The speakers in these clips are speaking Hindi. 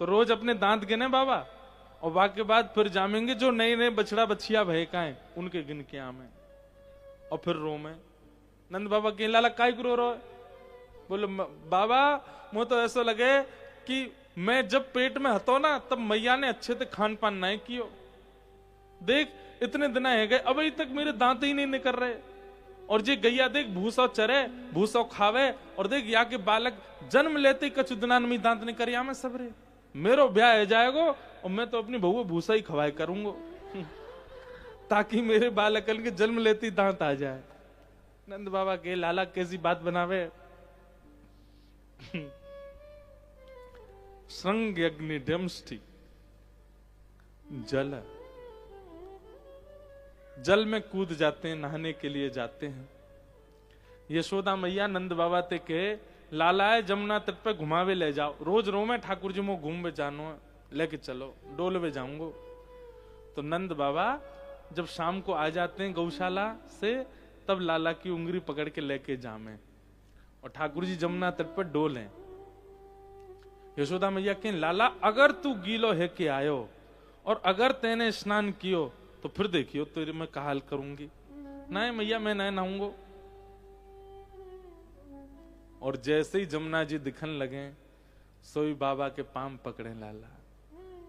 तो रोज अपने दांत गिने बाबा, और बाकी बाद फिर जामेंगे जो नए नए बछड़ा बछिया भय का है उनके गिन के आमे, और फिर रो में। नंद बाबा के लाला काय रो रो, बोले बाबा मुझे तो ऐसा लगे कि मैं जब पेट में हतो ना तब मैया ने अच्छे से खान पान नहीं कियो, देख इतने दिन है गए अभी तक मेरे दांत ही नहीं निकल रहे, और जे गैया देख भूसा चरे भूसा खावे, और देख या के बालक जन्म लेते ही कछु दिना में दांत निकल या में सबरे, मेरो ब्याह हो जाएगो और मैं तो अपनी बहू भूसा ही खवाए करूंगो ताकि मेरे बालकन के जन्म लेते ही दांत आ जाए। नंद बाबा के लाला कैसी बात बनावे। संग अग्नि डमष्टि जल, जल में कूद जाते हैं, नहाने के लिए जाते हैं। यशोदा मैया नंद बाबा ते के लाला है जमुना तट पे घुमावे ले जाओ, रोज रो में ठाकुर जी मो घूम में जानो लेके चलो, डोल में जाऊंगो। तो नंद बाबा जब शाम को आ जाते हैं गौशाला से, तब लाला की उंगली पकड़ के लेके जामे, और ठाकुर जी जमुना तट पर डोले। यशोदा मैया के लाला अगर तू गीलो है के आयो और अगर तेने स्नान कियो तो फिर देखियो तेरे मैं का हाल करूंगी। नहीं मैया मैं नहीं नहाऊंगो। और जैसे ही जमुना जी दिखन लगे सोई बाबा के पाम पकड़े लाला,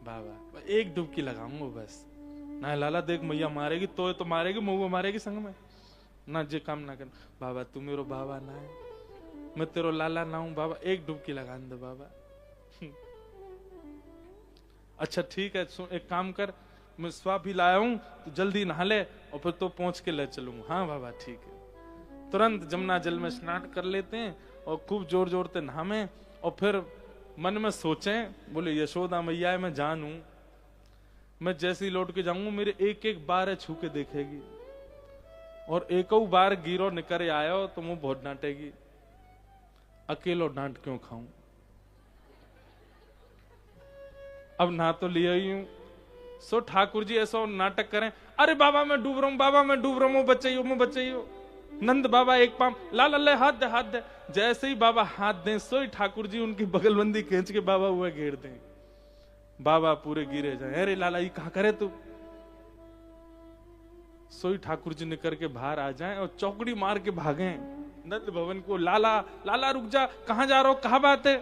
बाबा एक डुबकी लगाऊंगा बस। ना लाला देख मैया मारेगी तो मारेगी, मऊआ मारेगी संग में ना, जे काम ना कर। बाबा तू मेरो बाबा ना है, मैं तेरो लाला ना हूं बाबा, एक डुबकी लगा दे बाबा। अच्छा ठीक है, एक काम कर, मैं स्वा भी लाया हूं तो जल्दी नहा ले और फिर तो पहुंच के ले चलूंगा। हाँ बाबा ठीक है। तुरंत जमुना जल में स्नान कर लेते हैं और खूब जोर जोर से नहामे, और फिर मन में सोचें, बोले यशोदा मैया मैं जानू, मैं जैसे ही लौट के जाऊंगा मेरे एक एक बार छू के देखेगी, और एक बार गिरो निकर आयो तो मुंह बहुत डांटेगी, अकेलो डांट क्यों खाऊं। अब ना तो लिया ही हूं, सो ठाकुर जी ऐसा नाटक करें, अरे बाबा मैं डूब रहा हूं, बाबा मैं डूब रहा हूं, बचाइयो मैं बचाइयो। नंद बाबा एक पाम, लाल अल्लाह हाथ दे हाथ दे। जैसे ही बाबा हाथ दें सोई ठाकुर जी उनकी बगलबंदी खींच के बाबा हुआ घेर दें, बाबा पूरे गिरे जाए। अरे लाला ये कहा करे तू। सोई ठाकुर जी निकल के बाहर आ जाएं और चौकड़ी मार के भागे नंद भवन को। लाला लाला रुक जा, कहां जा रहा हो, कहा बात है।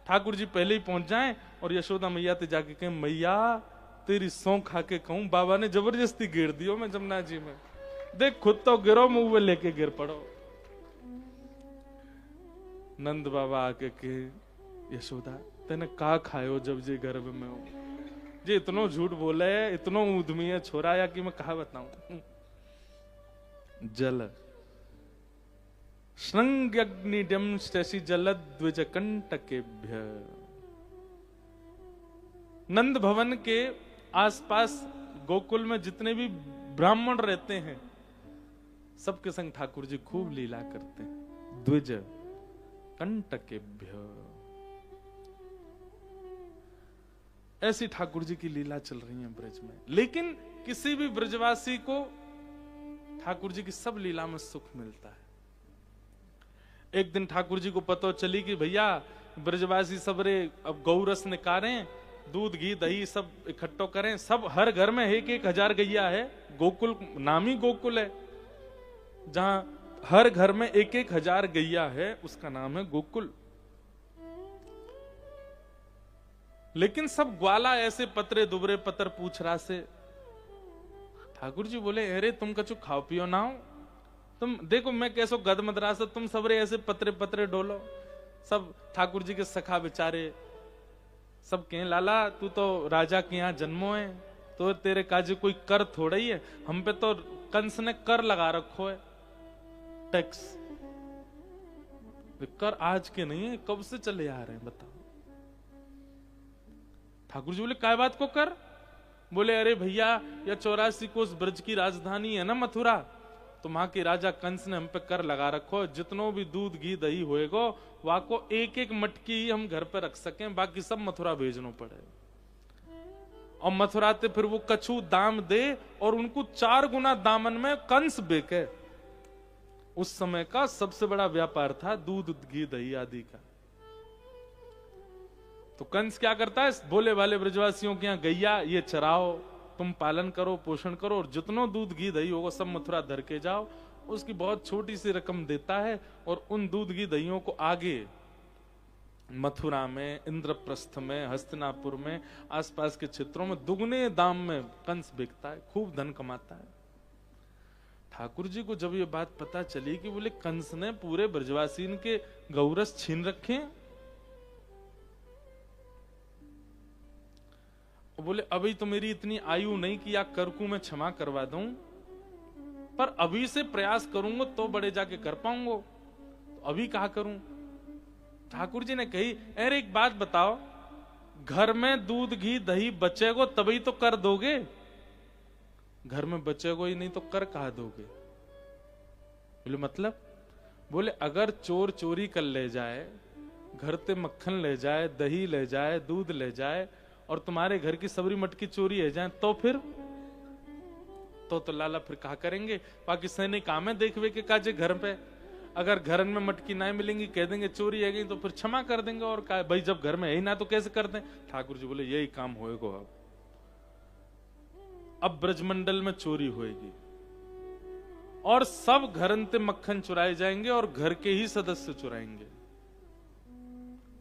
ठाकुर जी पहले ही पहुंच जाएं और यशोदा मैया ते जाके कहें, मैया तेरी सौ खा के कहूं बाबा ने जबरदस्ती गिर दियो मैं जमुना जी में, देख खुद तो गिरो मुंह में लेके गिर पड़ो। नंद बाबा आके के, यशोदा तेने का खायो जब जे गर्भ में हो, जे इतनो झूठ बोले, इतनो उद्यमी है छोरा, या कि मैं कहा बताऊं। जल श्रृंग्यग्निडम शशि जल द्विज कंटकेभ्य। नंद भवन के आसपास गोकुल में जितने भी ब्राह्मण रहते हैं सबके संग ठाकुर जी खूब लीला करते हैं। द्विज कंटकेभ्य, ऐसी ठाकुर जी की लीला चल रही है ब्रज में। लेकिन किसी भी ब्रजवासी को ठाकुर जी की सब लीला में सुख मिलता है। एक दिन ठाकुर जी को पता चली कि भैया ब्रजवासी सबरे अब गौरस निकालें, दूध घी दही सब इकट्ठो करें, सब हर घर में 1,000 गैया है। गोकुल नामी गोकुल है, जहां हर घर में 1,000 गैया है, उसका नाम है गोकुल। लेकिन सब ग्वाला ऐसे पतरे दुबरे पतर पूछ रहा से। ठाकुर जी बोले, अरे तुम कछु खाओ पियो ना हो, तुम देखो मैं कैसो गद मदरा से, तुम सबरे ऐसे पतरे पतरे डोलो। सब ठाकुर जी के सखा बेचारे सब कहें, लाला तू तो राजा के यहाँ जन्मो है, तो तेरे काजे कोई कर थोड़ा ही है, हम पे तो कंस ने कर लगा रखो है, टैक्स। कर आज के नहीं है, कब से चले आ रहे हैं बताओ। ठाकुर जी बोले, काय बात को कर। बोले, अरे भैया यह 84 कोस ब्रज की राजधानी है ना मथुरा, तो वहां के राजा कंस ने हम पे कर लगा रखो, जितनो भी दूध घी दही होएगो वहां को एक एक मटकी ही हम घर पे रख सकें, बाकी सब मथुरा भेजनो पड़े। और मथुरा ते फिर वो कछु दाम दे और उनको 4 गुना दामन में कंस बेके। उस समय का सबसे बड़ा व्यापार था दूध घी दही आदि का। तो कंस क्या करता है, भोले भाले ब्रजवासियों के यहाँ गैया ये चराओ, तुम पालन करो, पोषण करो, और जितनो दूध घी दही होगा सब मथुरा धर के जाओ। उसकी बहुत छोटी सी रकम देता है, और उन दूध घी दहियों को आगे मथुरा में, इंद्रप्रस्थ में, हस्तिनापुर में, आसपास के क्षेत्रों में दुगने दाम में कंस बिकता है, खूब धन कमाता है। ठाकुर जी को जब ये बात पता चली कि बोले कंस ने पूरे ब्रजवासीन के गौरस छीन रखे, बोले अभी तो मेरी इतनी आयु नहीं कि या करकू मैं क्षमा करवा दूं, पर अभी से प्रयास करूंगा तो बड़े जाके कर पाऊंगा, तो अभी कहा करूं। ठाकुर जी ने कही, अरे एक बात बताओ, घर में दूध घी दही बचेगो तभी तो कर दोगे, घर में बचेगो ही नहीं तो कर कहा दोगे। बोले मतलब? बोले अगर चोर चोरी कर ले जाए, घर से मक्खन ले जाए, दही ले जाए, दूध ले जाए, और तुम्हारे घर की सबरी मटकी चोरी है जाए, तो फिर तो लाला फिर कहा करेंगे, बाकी सैनिक काम है देखवे के काजे घर पे, अगर घर में मटकी ना मिलेंगी कह देंगे चोरी है गई, तो फिर क्षमा कर देंगे, और का भाई जब घर में है ही ना तो कैसे कर दें। ठाकुर जी बोले यही काम होएगा, अब ब्रजमंडल में चोरी होएगी, और सब घरन ते मक्खन चुराए जाएंगे, और घर के ही सदस्य चुराएंगे।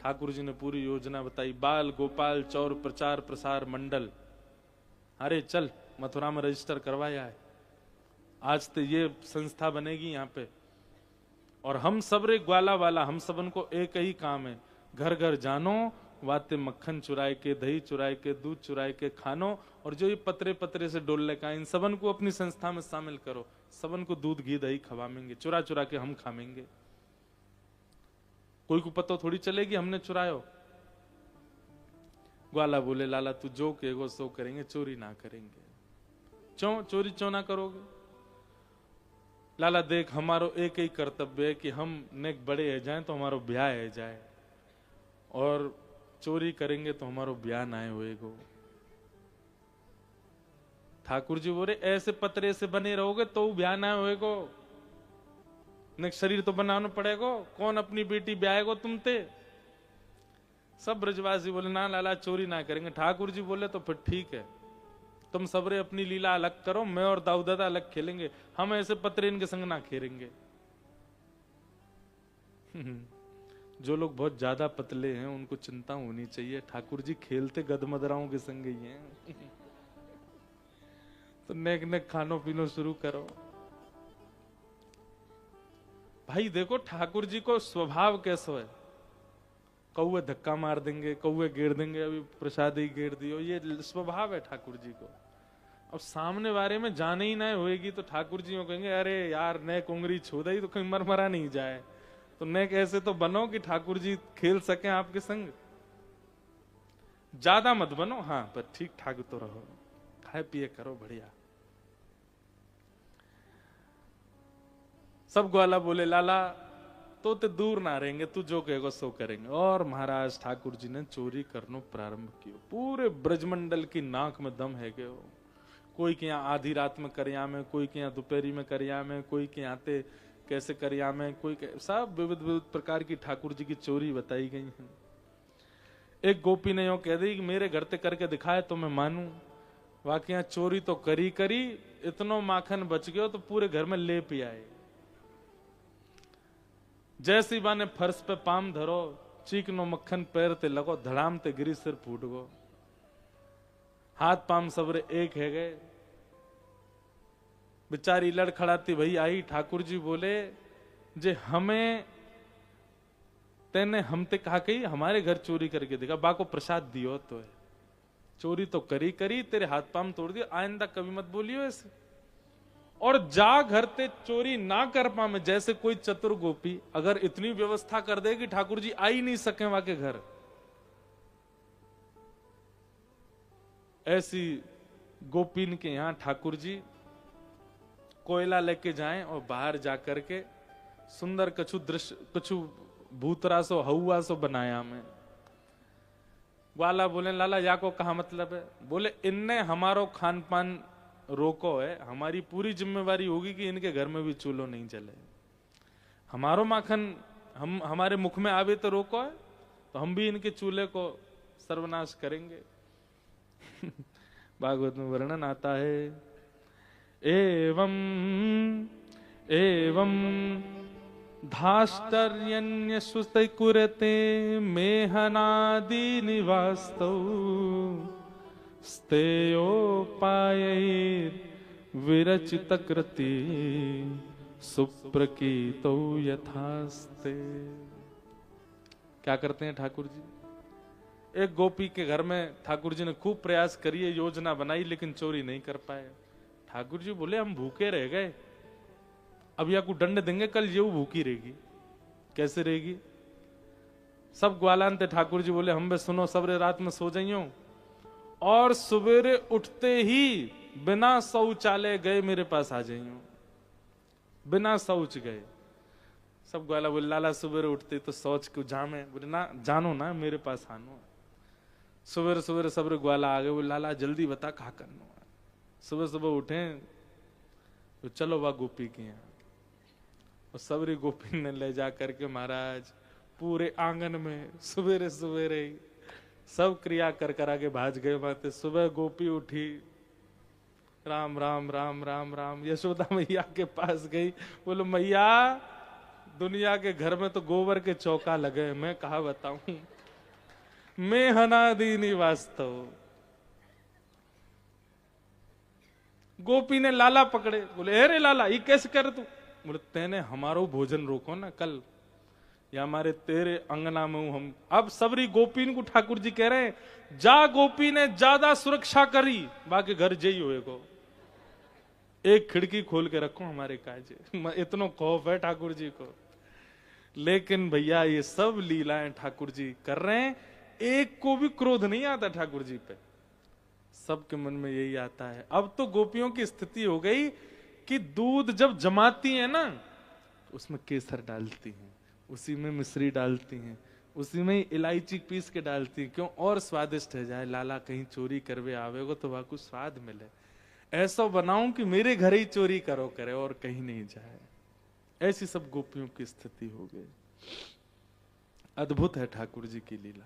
ठाकुर जी ने पूरी योजना बताई, बाल गोपाल चौर प्रचार प्रसार मंडल, अरे चल मथुरा में रजिस्टर करवाया है, आज तो ये संस्था बनेगी यहाँ पे, और हम सब रे ग्वाला वाला, हम सबन को एक ही काम है, घर घर जानो, वाते मक्खन चुराए के, दही चुराए के, दूध चुराए के खानो, और जो ये पतरे पतरे से डोल का, इन सबन को अपनी संस्था में शामिल करो, सबन को दूध घी दही खवाएंगे, चुरा चुरा के हम खाएंगे, कोई को पता थोड़ी चलेगी हमने चुरायो। ग्वाला बोले लाला तू जो कहेगो सो करेंगे, चोरी ना करेंगे। चोरी क्यों ना करोगे? लाला देख हमारो एक ही कर्तव्य है कि हम नेक बड़े है जाए तो हमारो ब्याह है जाए, और चोरी करेंगे तो हमारो ब्याह ना होएगो। ठाकुर जी बोले ऐसे पतरे से बने रहोगे तो ब्याह ना होएगो, नेक शरीर तो बनाना पड़ेगा, कौन अपनी बेटी ब्याहेगो तुमते। सब ब्रजवासी बोले ना लाला चोरी ना करेंगे। ठाकुर जी बोले तो फिर ठीक है, तुम सबरे अपनी लीला अलग करो, मैं और दाऊ दादा अलग खेलेंगे, हम ऐसे पतरे इनके संग ना खेलेंगे। जो लोग बहुत ज्यादा पतले हैं उनको चिंता होनी चाहिए, ठाकुर जी खेलते गदमदराओं के संग ही हैं। तो नेक नेक खानो पीनो शुरू करो। भाई देखो ठाकुर जी को स्वभाव कैसा है, कौए धक्का मार देंगे, कौए घेर देंगे, अभी प्रसाद ही घेर दियो, ये स्वभाव है ठाकुर जी को। अब सामने बारे में जाने ही ना होएगी तो ठाकुर जी कहेंगे अरे यार नेक उंगली छू दई तो कहीं मरमरा नहीं जाए, तो नेक ऐसे तो बनो कि ठाकुर जी खेल सके आपके संग। ज्यादा मत बनो, हाँ पर ठीक ठाक तो रहो, खाए पिए करो बढ़िया। सब ग्वाला बोले लाला तो ते दूर ना रहेंगे, तू जो कहेगा सो करेंगे। और महाराज ठाकुर जी ने चोरी करनो प्रारंभ किया। पूरे ब्रजमंडल की नाक में दम है गयो। कोई के यहाँ आधी रात में करिया में, कोई के यहाँ दोपहरी में करिया में, कोई के यहाँ ते कैसे करिया में, कोई सब विविध विविध प्रकार की ठाकुर जी की चोरी बताई गई है। एक गोपी ने यो कह दी कि मेरे घर ते करके दिखाए तो मैं मानू। वाकई यहाँ चोरी तो करी करी, इतनो माखन बच गयो तो पूरे घर में ले पी आए। जैसी बाने फर्श पे पाम धरो, चीकनो मक्खन पैर ते लगो, धड़ाम ते गिरी सिर फूट गो। हाथ पाम सबरे एक है गए। बेचारी लड़खड़ाती भई आई। ठाकुर जी बोले जे हमें तेने हमते कहा कही हमारे घर चोरी करके देखा, बाको प्रसाद दियो तो है, चोरी तो करी करी, तेरे हाथ पाम तोड़ दियो, आइंदा कभी मत बोलियो ऐसे। और जा घर ते चोरी ना कर पामे। जैसे कोई चतुर गोपी अगर इतनी व्यवस्था कर दे कि ठाकुर जी आ ही नहीं सके वहां के घर, ऐसी गोपीन के यहां ठाकुर जी कोयला लेके जाएं और बाहर जाकर के सुंदर कछु दृश्य, कछु भूतरा सो हवा सो बनाया में। ग्वाला बोले लाला या को कहा मतलब है? बोले इनने हमारो खान पान रोको है, हमारी पूरी जिम्मेवारी होगी कि इनके घर में भी चूल्हो नहीं जले। हमारो माखन हम हमारे मुख में आवे तो रोको है, तो हम भी इनके चूल्हे को सर्वनाश करेंगे। भागवत में वर्णन आता है, एवं एवं धाष्टर्यन्य सुते कुरते मेहनादि निवास्तौ स्तेयोपायैर् विरचित कृति सुप्रकीतौ यथास्ते। क्या करते हैं ठाकुर जी? एक गोपी के घर में ठाकुर जी ने खूब प्रयास करिए, योजना बनाई, लेकिन चोरी नहीं कर पाए। ठाकुर जी बोले हम भूखे रह गए, अब या को दंड देंगे, कल ये भूखी रहेगी। कैसे रहेगी? सब ग्वालान थे। ठाकुर जी बोले हम बे सुनो, सबरे रात में सो जाइयो और सवेरे उठते ही बिना शौचालय गए मेरे पास आ जाइयो। बिना शौच गए। सब ग्वाला बोले लाला सवेरे उठते तो शौच को जामे। बोले ना जानो ना, मेरे पास आनो। सवेरे सवेरे सबरे ग्वाला आ गए। बोले लाला जल्दी बता कहा करनो। सुबह सुबह उठे तो चलो वह गोपी के यहाँ। और सबरी गोपी ने ले जा करके महाराज पूरे आंगन में सवेरे सवेरे सब क्रिया कर करा के भाज गए बातें। सुबह गोपी उठी, राम राम राम राम राम, यशोदा मैया के पास गई। बोलो मैया दुनिया के घर में तो गोबर के चौका लगे, मैं कहा बताऊं, मैं हनादि निवास्तव। गोपी ने लाला पकड़े। बोले अरे लाला ये कैसे कर तू? बोले तेने हमारो भोजन रोको ना कल, या हमारे तेरे अंगना में हूं हम। अब सबरी गोपी को ठाकुर जी कह रहे हैं जा गोपी ने ज्यादा सुरक्षा करी, बाकी घर जई हुए को एक खिड़की खोल के रखो हमारे काजे। इतना खौफ है ठाकुर जी को। लेकिन भैया ये सब लीलाएं ठाकुर जी कर रहे हैं, एक को भी क्रोध नहीं आता ठाकुर जी पे। सबके मन में यही आता है। अब तो गोपियों की स्थिति हो गई कि दूध जब जमाती है ना, उसमें केसर डालती हैं, उसी में मिश्री डालती हैं, उसी में इलायची पीस के डालती हैं। क्यों? और स्वादिष्ट है जाए, लाला कहीं चोरी करवे आवेगो तो वहां कुछ स्वाद मिले। ऐसा बनाऊं कि मेरे घर ही चोरी करो करे और कहीं नहीं जाए। ऐसी सब गोपियों की स्थिति हो गई। अद्भुत है ठाकुर जी की लीला।